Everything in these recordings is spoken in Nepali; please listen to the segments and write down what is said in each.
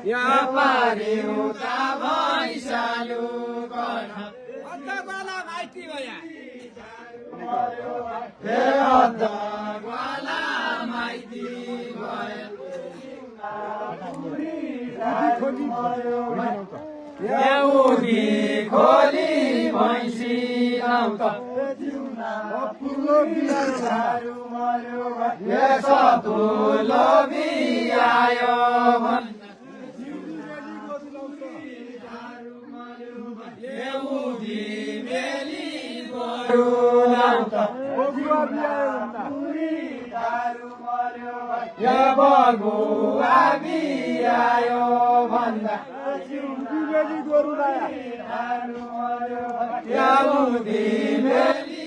व्यापारी उता भैँचालु कठ अन्तगोला माइती भया हे अन्तगोला माइती भया एउटी खोली भैँसी आउँछ सपुलो बिआयो एउटी बेली गोरु आउँछ बगुवा बिआयो भन्दा गोरु एउटी बेली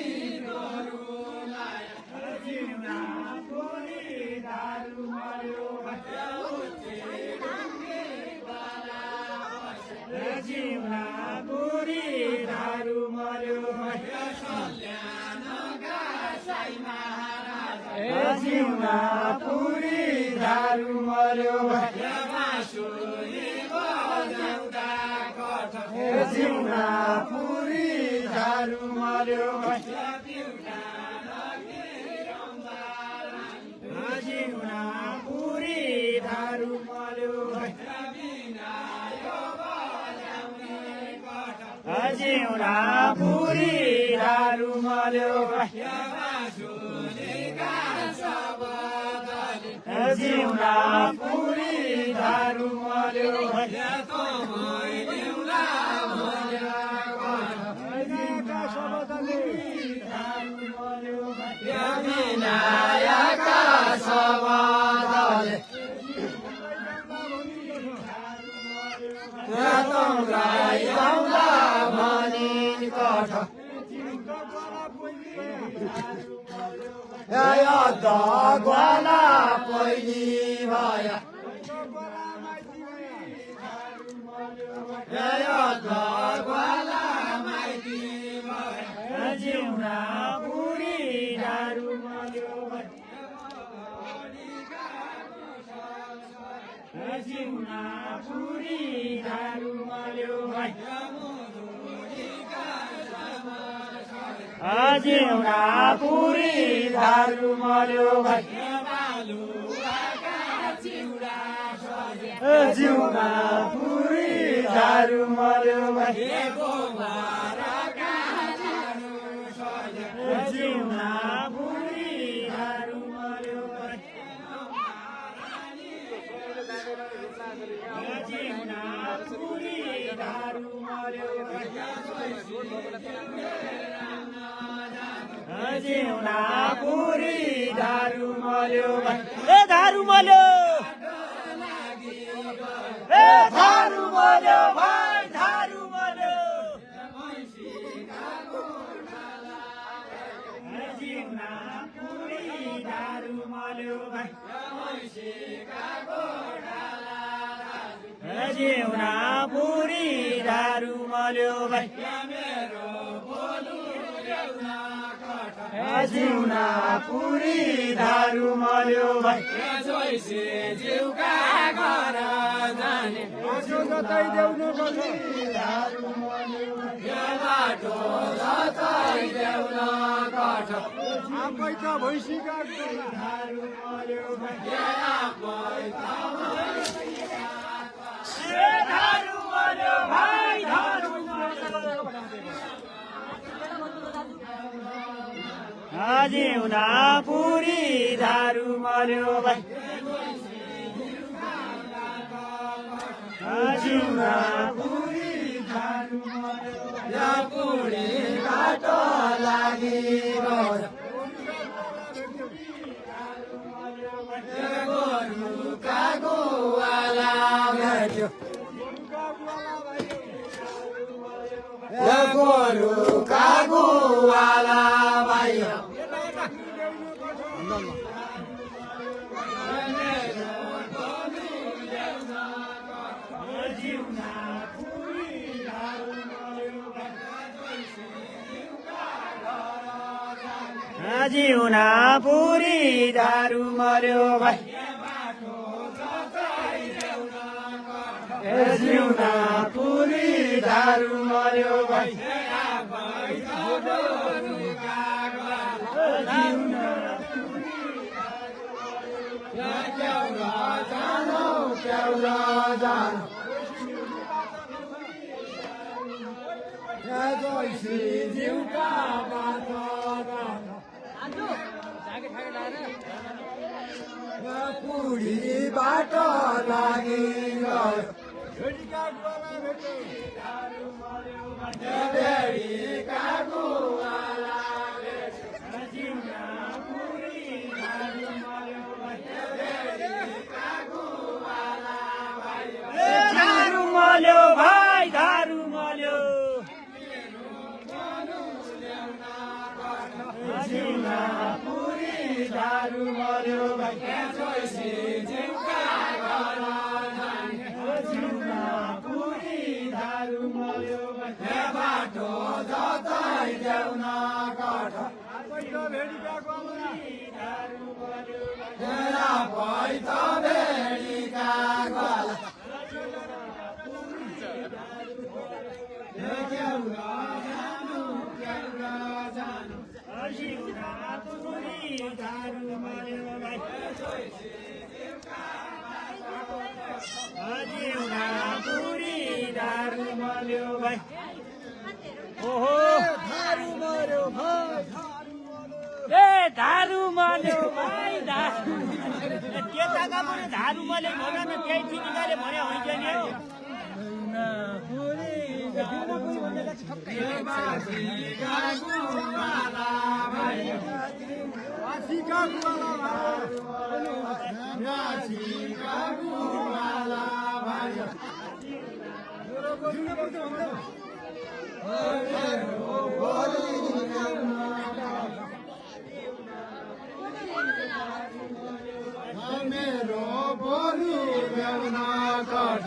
जिउना पुरी दारु मर्यो बाँसुरी बजाउँदा कठ जिउना पुरी दारु मर्यो जिउना पुरी दारु मर्यो जिउना पुरी दारु मर्यो जिउना पुरी दारु मर्यो विनायका सबदले तँलाई आउँला भनी कठ ग्वाला पहिली भया ग्वाला माइती भया जिउना पुरी दारु मर्यो जिउना पुरी दारु मर्यो जिउना पुरी दारु मर्यो जिउना पुरी दारु मर्यो जिउना पुरी दारु मर्यो जिउना पुरी दारु मर्यो जिउना पुरी दारु मर्यो ए दारु मर्यो ए दारु मर्यो भाइ दारु मर्यो जिउना पुरी दारु मर्यो जिउना पुरी दारु मर्यो जिउना पुरी दारु मर्यो जिउका घर जाने जतै देउनु बाटो जतै देउन कठ आफै त भैँसीका दारु मर्यो दारु मर्यो भाइ दारु जिउना पुरी दारु मर्यो जिउना पुरी दारु मर्यो पुरी बाटो लागि गोरुका गोवाला भेट्यो गोरुका गोवाला भाइयो जिउना पुरी दारू मर्यो भाइ जिउना पुरी दारू मर्यो भाइ पुरी बाटो लागि दारू मल्यो भाइ दारू मल्यो जिउना पुरी दारू मल्यो भाइ जिउना पुरी दारू मल्यो भाइ बाटो जतै ल्याउन काठ भेडीका ग्वाला जिउना पुरी दारू मल्यो भाइ ओहो दारू मल्यो भाइ ए दारू मल्यो भाइ दारू के जग्गा पनि दारू मल्यो भन न त्यही ठिकाले भने हुन्छ नि हो मेरो बोलु ल्याउन काठ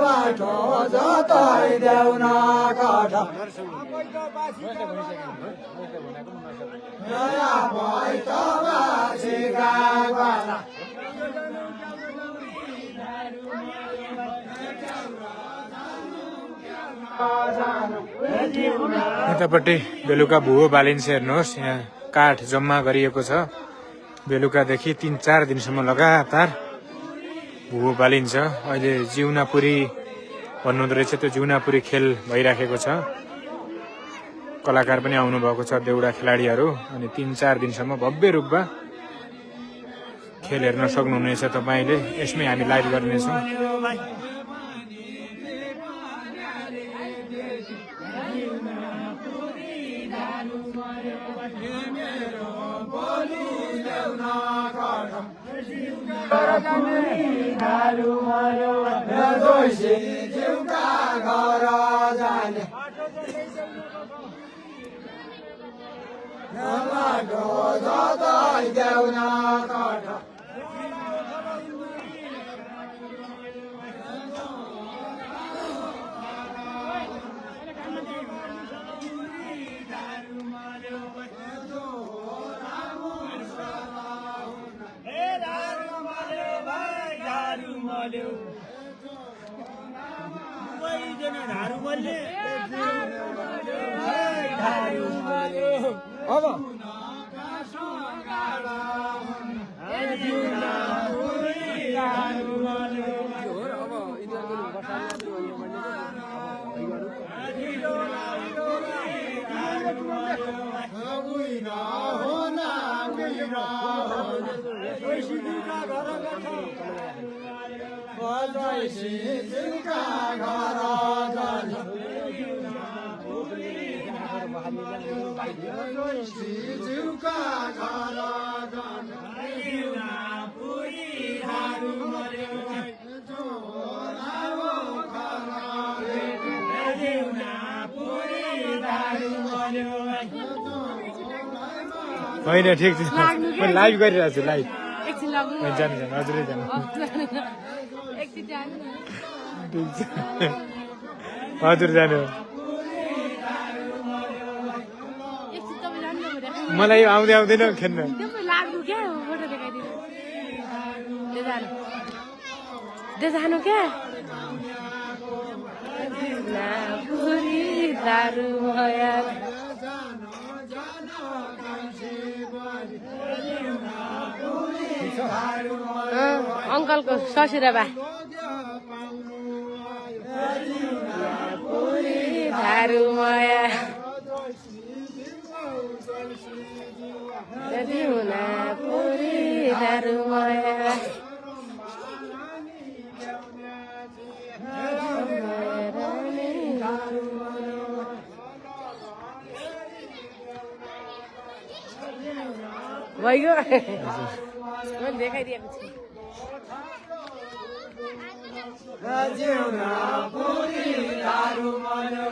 बाटो जतै ल्याउन काठ यतापट्टि बेलुका भुवो बालिन्छ हेर्नुहोस् यहाँ काठ जम्मा गरिएको छ बेलुकादेखि 3-4 दिनसम्म लगातार भुवो बालिन्छ अहिले जिउनापुरी भन्नुहुँदो रहेछ त्यो जिउनापुरी खेल भइराखेको छ कलाकार पनि आउनु भएको छ देउडा खेलाडीहरू अनि 3-4 दिनसम्म भव्य रूपमा खेल हेर्न सक्नुहुनेछ तपाईले यसमै हामी लाइभ गर्नेछौँ होइन ठिक छ म लाइभ गरिरहेको छु लाइभ लाग्नु जानु जानु हजुरै जानु एकचोटि जानु न ठिक छ हजुर जानु एकचोटि तपाईँ जानु न भनेर मलाई यो आउँदै आउँदैन खेल्न त्यो पो लाग्नु क्या फोटो देखाइदिनु त्यो जानु क्या पुरी दारू भया अङ्कलको ससुराबा पुरी दारू मया पुरी दारू मया भइगयो मैले देखाइदिएको छु पुरी दारू मल्यो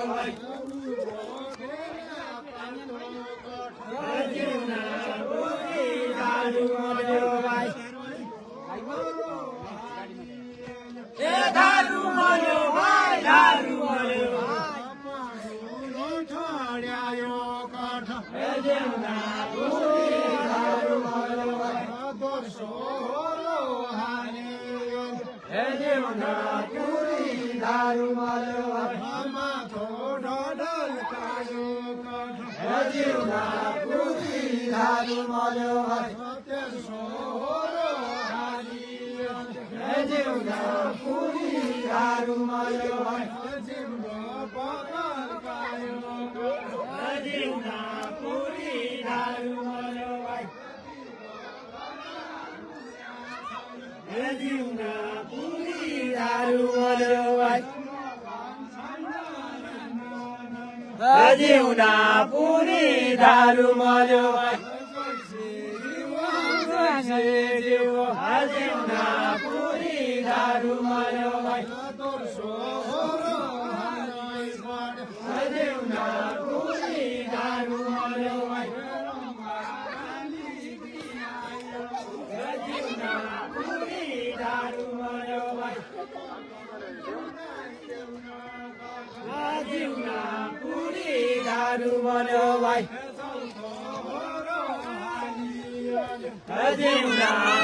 पुरी दारू मल्यो भाइ पुरी दारू मल्यो भाइ पुरी दारू मल्यो भाइ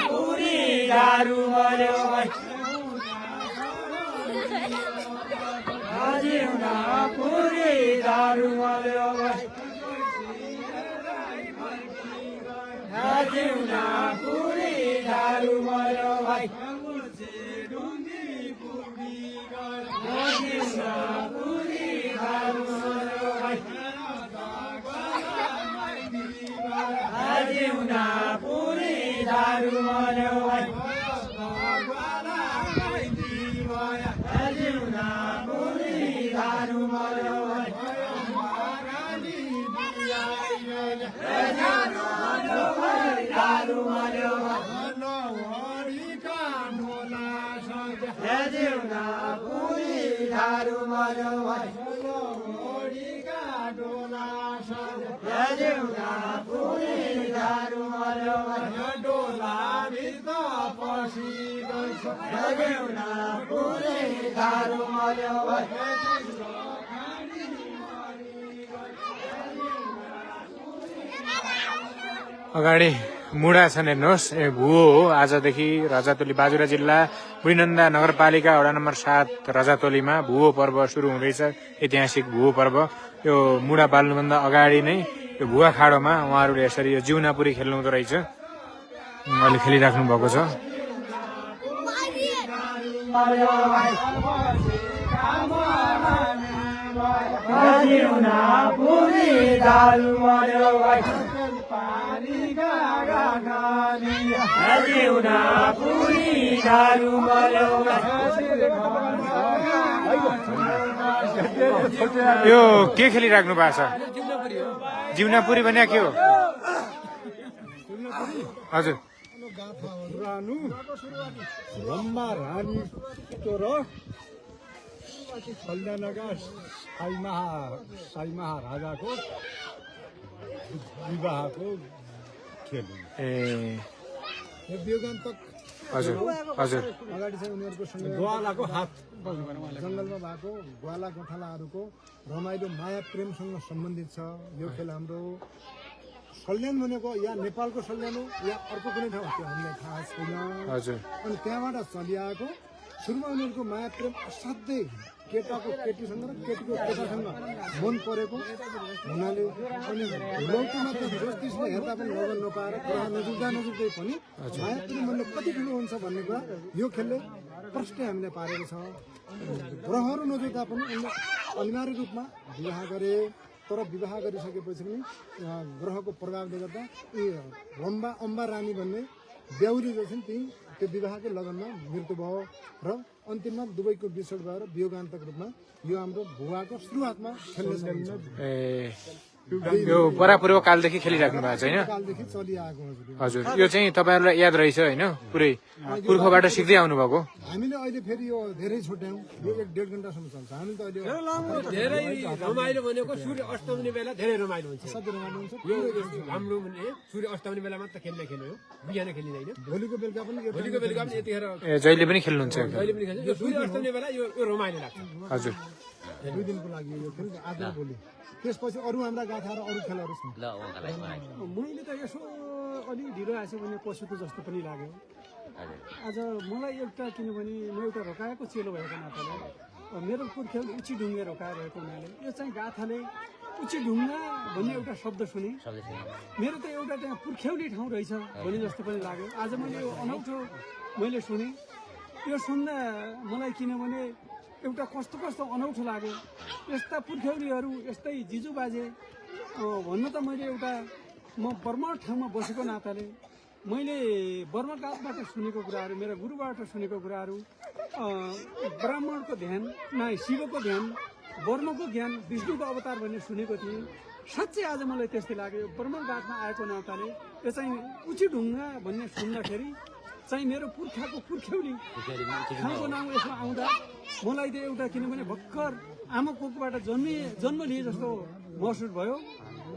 पुरी दारू मल्यो भाइ पुरी दारू मल्यो भाइ पुरी दारू मल्यो भाइ दारू मल्यो पुरी दारू मल्यो भाइ पुरी दारू मल्यो डोला भित्र पसी गइछ पुरी दारू मल्यो अगाडि मुडा छन् हेर्नुहोस् भुवो हो आजदेखि रजातोली बाजुरा जिल्ला बुढीनन्दा नगरपालिका वडा नम्बर 7 रजातोलीमा भुवो पर्व सुरु हुँदैछ ऐतिहासिक भुवो पर्व यो मुडा बाल्नुभन्दा अगाडि नै यो भुवा खाडोमा उहाँहरूले यसरी यो जिउनापुरी खेल्नु हुँदो रहेछ अहिले खेलिराख्नु भएको छ पुरी दारू मल्यो पुरी दारू मल्यो यो के खेलिराख्नु भएको छ जिउनापुरी भने के हो हजुर ब्रह्मा रानी र कल्याणका साई महाराजाको विवाहको खेल ए यो बियोगान्तक हजुर हजुर अगाडि चाहिँ उनीहरूको ग्वालाको हात जङ्गलमा भएको ग्वाला गोठालाहरूको रमाइलो माया प्रेमसँग सम्बन्धित छ यो खेल। हाम्रो सल्यान भनेको या नेपालको सल्यान हो या अर्को कुनै ठाउँ त्यो हामीलाई थाहा छैन। हजुर अनि त्यहाँबाट चलिआएको सुरुमा उनीहरूको माया प्रेम असाध्यै केटाको केटीसँग र केटीको केटासँग मन परेको हुनाले अनि लौटोमा त ज्योतिषले हेर्दा पनि लगन नपाएर ग्रह नजुक्दै पनि माया प्रेम भन्ने कति ठुलो हुन्छ भन्ने कुरा यो खेलले प्रश्न हामीले पारेको छ। ग्रहहरू नजुक्दा पनि उनले अनिवार्य रूपमा विवाह गरे, तर विवाह गरिसकेपछि पनि ग्रहको प्रभावले गर्दा यी अम्बा रानी भन्ने बेहुली जो छन् ती त्यो विवाहकै लगनमा मृत्यु भयो र अन्तिममा दुवैको विछोड भएर वियोगान्तक रूपमा यो हाम्रो भुवाको सुरुवातमा खेल्ने सकिन्छ। ए यो परापूर्व कालदेखि खेलिराख्नु भएको छ होइन? कालदेखि चलिआएको हजुर यो चाहिँ तपाईँहरूलाई याद रहेछ होइन? पुरै पुर्खोबाट सिक्दै आउनुभएको? हामीले अहिले फेरि यो धेरै छुट्यायौँ, यो 1-1.5 घन्टासम्म चल्छ। हामी त अहिले धेरै रमाइलो भनेको सूर्य अस्ताउने बेला धेरै रमाइलो हुन्छ। असाध्यै रमाइलो हुन्छ। यो हाम्रो भने सूर्य अस्ताउने बेला मात्र खेल्ने खेल हो, बिहान खेलिँदैन। भोलिको बेलुका पनि यो भोलिको बेलुका पनि यतिखेर ए जहिले पनि खेल्नुहुन्छ? जहिले पनि खेल्छ। यो सूर्य अस्ताउने बेला यो रमाइलो लाग्छ। हजुर 2 दिनको लागि यो खेल आज र भोलि। त्यसपछि अरू हाम्रा गाथा र अरू खेलहरू छन्। मैले त यसो अलिक ढिलो आएछ भने पशुको जस्तो पनि लाग्यो आज मलाई एउटा, किनभने म एउटा रोकाएको चेलो भएको नाताले मेरो पुर्ख्यौली उची ढुङ्गे रोकाएर रहेको हुनाले यो चाहिँ गाथाले उची ढुङ्गा भन्ने एउटा शब्द सुने, मेरो त एउटा त्यहाँ पुर्ख्यौली ठाउँ रहेछ भने जस्तो पनि लाग्यो। आज मैले यो अनौठो मैले सुने, यो सुन्दा मलाई किनभने एउटा कस्तो कस्तो अनौठो लाग्यो। यस्ता पुर्ख्यौलीहरू यस्तै जिजु बाजे भन्न त मैले एउटा म बर्मा ठाउँमा बसेको नाताले मैले बर्माघाटबाट सुनेको कुराहरू, मेरा गुरुबाट सुनेको कुराहरू, ब्राह्मणको ध्यान शिवको ध्यान, वर्मको ज्ञान, विष्णुको अवतार भन्ने सुनेको थिएँ। साँच्चै आज मलाई त्यस्तै लाग्यो। बर्माघाटमा आएको नाताले यो चाहिँ उची ढुङ्गा भन्ने सुन्दाखेरि चाहिँ मेरो पुर्खाको पुर्ख्यौली ठाउँको नाम यसमा आउँदा मलाई त एउटा, किनभने भर्खर आमा कोखबाट जन्म लिए जस्तो महसुस भयो।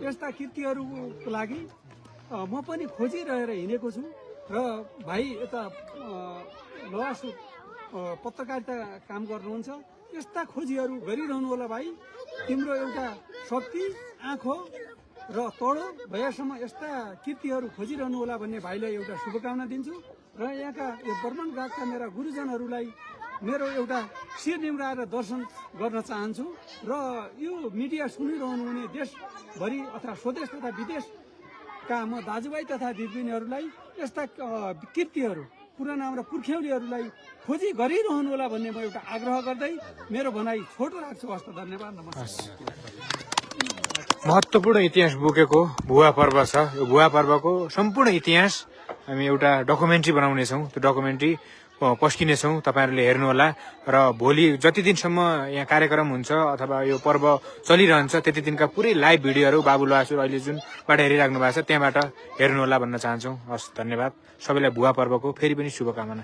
यस्ता कृतिहरूको लागि म पनि खोजिरहेर हिँडेको छु र भाइ यता लवासु पत्रकारिता काम गर्नुहुन्छ, यस्ता खोजीहरू गरिरहनु होला भाइ। तिम्रो एउटा शक्ति आँख हो र तडो भएसम्म यस्ता कृतिहरू खोजिरहनु होला भन्ने भाइलाई एउटा शुभकामना दिन्छु र यहाँका यो बर्मनघाटका मेरा गुरुजनहरूलाई मेरो एउटा शिर निम्राएर दर्शन गर्न चाहन्छु र यो मिडिया सुनिरहनु हुने देशभरि अथवा स्वदेश तथा विदेशका म दाजुभाइ तथा दिदीबहिनीहरूलाई यस्ता कृतिहरू पुराना हाम्रा पुर्ख्यौलीहरूलाई खोजी गरिरहनु होला भन्ने म एउटा आग्रह गर्दै मेरो भनाइ छोटो राख्छु। हस्त धन्यवाद, नमस्कार। महत्त्वपूर्ण इतिहास बोकेको भुवा पर्व छ। यो भुवा पर्वको सम्पूर्ण इतिहास हामी एउटा डकुमेन्ट्री बनाउनेछौँ। त्यो डकुमेन्ट्री पस्किनेछौँ, तपाईँहरूले हेर्नुहोला। र भोलि जति दिनसम्म यहाँ कार्यक्रम हुन्छ अथवा यो पर्व चलिरहन्छ त्यति दिनका पुरै लाइभ भिडियोहरू बाबु लवासुर अहिले जुनबाट हेरिराख्नु भएको छ त्यहाँबाट हेर्नुहोला भन्न चाहन्छौँ। हस्, धन्यवाद। सबैलाई भुवा पर्वको फेरि पनि शुभकामना।